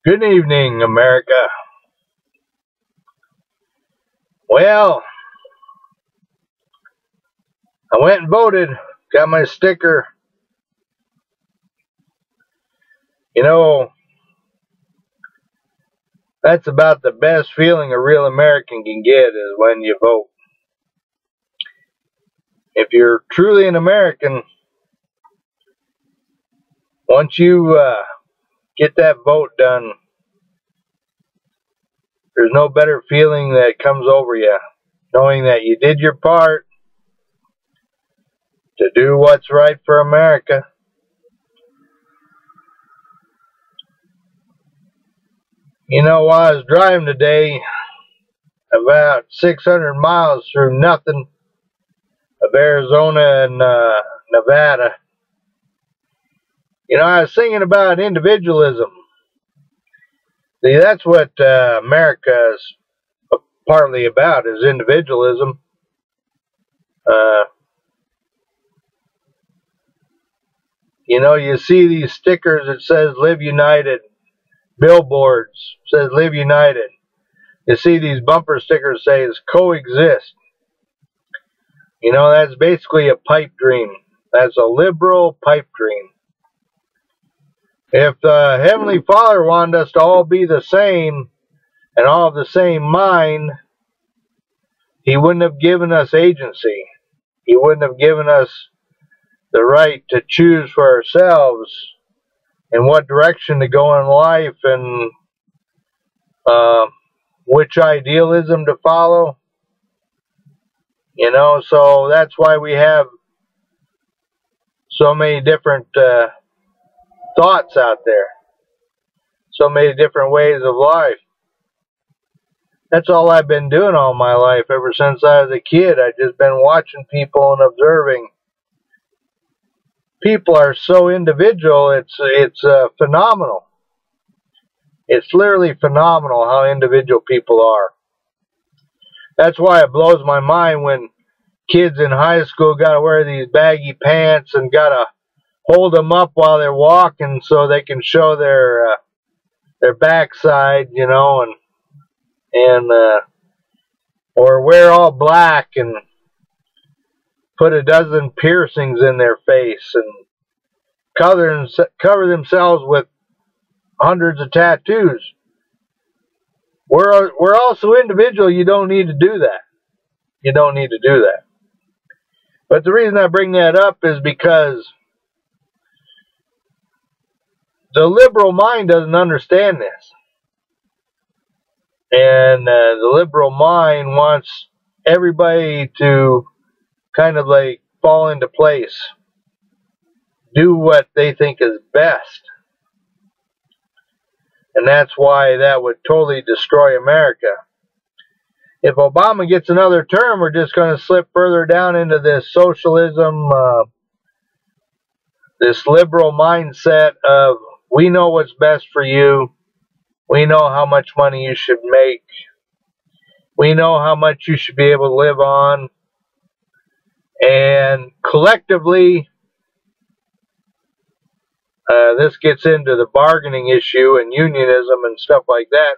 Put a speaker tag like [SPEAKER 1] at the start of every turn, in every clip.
[SPEAKER 1] Good evening, America. Well, I went and voted, got my sticker. You know, that's about the best feeling a real American can get is when you vote. If you're truly an American, once you get that vote done, there's no better feeling that comes over you, knowing that you did your part to do what's right for America. While I was driving today, about 600 miles through nothing of Arizona and Nevada, I was thinking about individualism. See, that's what America is partly about, is individualism. Uh, you see these stickers that says "Live United," billboards says "Live United." You see these bumper stickers says "Coexist." That's basically a pipe dream. That's a liberal pipe dream. If the Heavenly Father wanted us to all be the same and all of the same mind, He wouldn't have given us agency. He wouldn't have given us the right to choose for ourselves in what direction to go in life and which idealism to follow. So that's why we have so many different thoughts out there, so many different ways of life. That's all I've been doing all my life, ever since I was a kid. I've just been watching people and observing. People are so individual, it's phenomenal. It's literally phenomenal how individual people are. That's why it blows my mind when kids in high school got to wear these baggy pants and got to hold them up while they're walking so they can show their backside, and or wear all black and put a dozen piercings in their face and cover themselves with hundreds of tattoos. We're also individual. You don't need to do that. You don't need to do that. But the reason I bring that up is because the liberal mind doesn't understand this. And the liberal mind wants everybody to kind of like fall into place, do what they think is best. And that's why that would totally destroy America. If Obama gets another term, we're just going to slip further down into this socialism, this liberal mindset of we know what's best for you. We know how much money you should make. We know how much you should be able to live on. And collectively, this gets into the bargaining issue and unionism and stuff like that.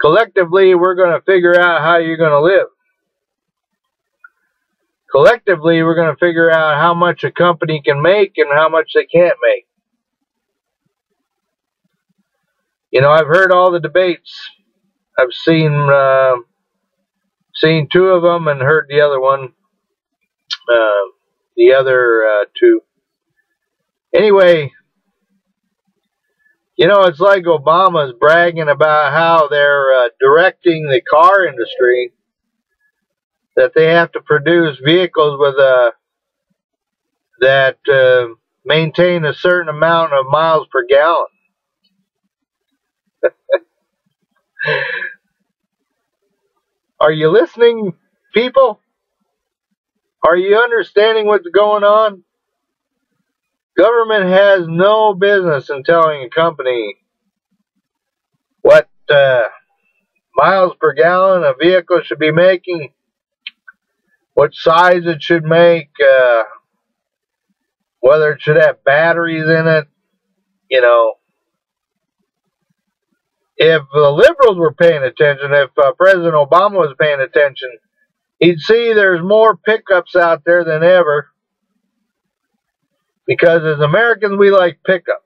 [SPEAKER 1] Collectively, we're going to figure out how you're going to live. Collectively, we're going to figure out how much a company can make and how much they can't make. I've heard all the debates. I've seen two of them and heard the other one, the other two. Anyway, it's like Obama's bragging about how they're directing the car industry, that they have to produce vehicles with that maintain a certain amount of miles per gallon. Are you listening, people? Are you understanding what's going on? Government has no business in telling a company what miles per gallon a vehicle should be making, what size it should make, whether it should have batteries in it. if the liberals were paying attention, if President Obama was paying attention, he'd see there's more pickups out there than ever. Because as Americans, we like pickups.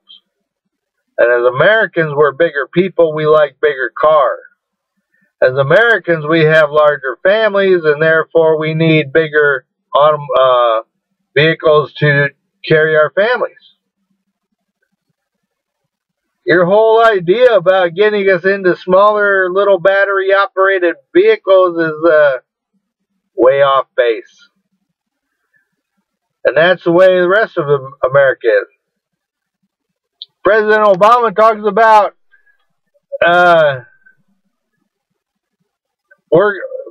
[SPEAKER 1] And as Americans, we're bigger people, we like bigger cars. As Americans, we have larger families, and therefore we need bigger vehicles to carry our families. Your whole idea about getting us into smaller little battery-operated vehicles is way off base. And that's the way the rest of America is. President Obama talks about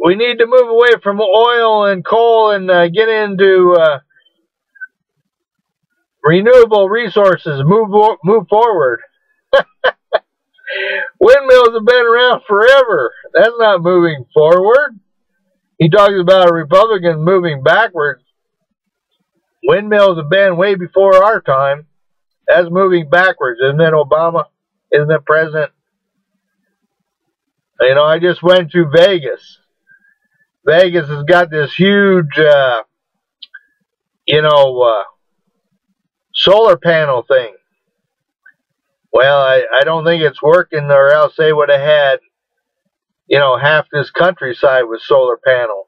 [SPEAKER 1] we need to move away from oil and coal and get into renewable resources, move forward. Windmills have been around forever. That's not moving forward. He talks about Republicans moving backwards. Windmills have been way before our time. That's moving backwards, isn't it, Obama? Isn't it, President? You know, I just went to Vegas. Vegas has got this huge, solar panel thing. Well, I don't think it's working, or else they would have had, half this countryside with solar panel.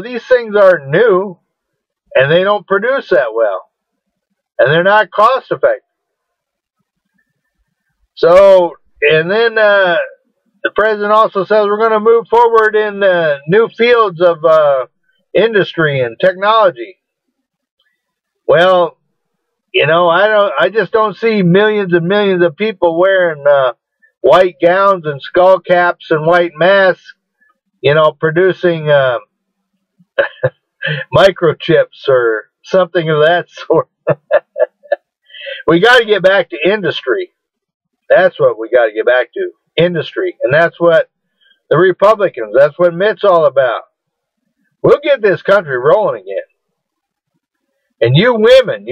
[SPEAKER 1] These things are new, and they don't produce that well. And they're not cost effective. So, and then the president also says we're going to move forward in new fields of industry and technology. Well, I just don't see millions and millions of people wearing white gowns and skull caps and white masks, producing microchips or something of that sort. We got to get back to industry. That's what we got to get back to, industry. And that's what the Republicans, that's what Mitt's all about. We'll get this country rolling again. And you women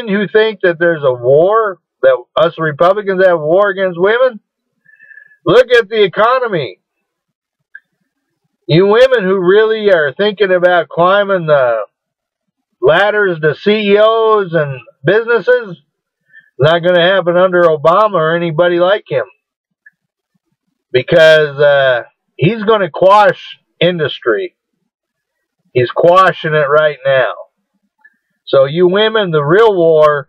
[SPEAKER 1] who think that there's a war, that us Republicans have a war against women, look at the economy. You women who really are thinking about climbing the ladders to CEOs and businesses, not going to happen under Obama or anybody like him. Because he's going to quash industry. He's quashing it right now. So you women, the real war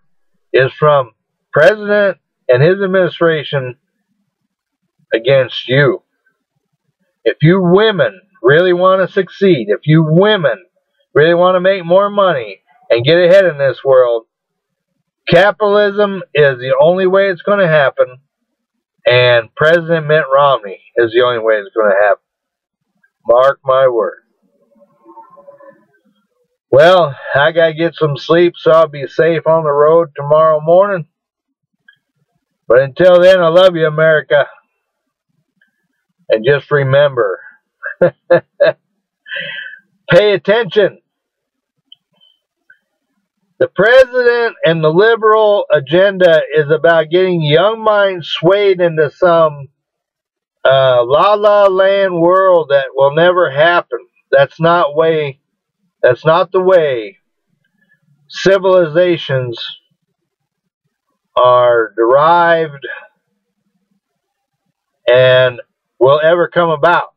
[SPEAKER 1] is from President and his administration against you. If you women really want to succeed, if you women really want to make more money and get ahead in this world, capitalism is the only way it's going to happen, and President Mitt Romney is the only way it's going to happen. Mark my word. Well, I got to get some sleep, so I'll be safe on the road tomorrow morning. But until then, I love you, America. And just remember, pay attention. The president and the liberal agenda is about getting young minds swayed into some la-la land world that will never happen. That's not the way civilizations are derived and will ever come about.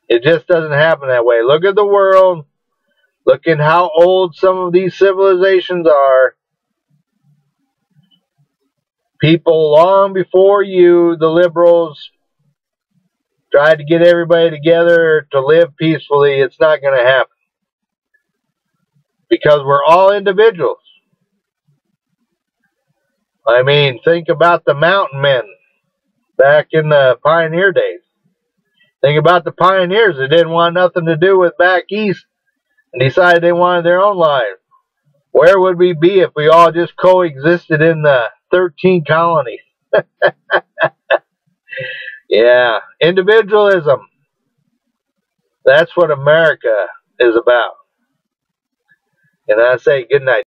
[SPEAKER 1] It just doesn't happen that way. Look at the world. Look at how old some of these civilizations are. People long before you, the liberals, tried to get everybody together to live peacefully. It's not going to happen. Because we're all individuals. I mean, think about the mountain men back in the pioneer days. Think about the pioneers that didn't want nothing to do with back east and decided they wanted their own lives. Where would we be if we all just coexisted in the 13 colonies? Yeah, individualism. That's what America is about. And I say good night.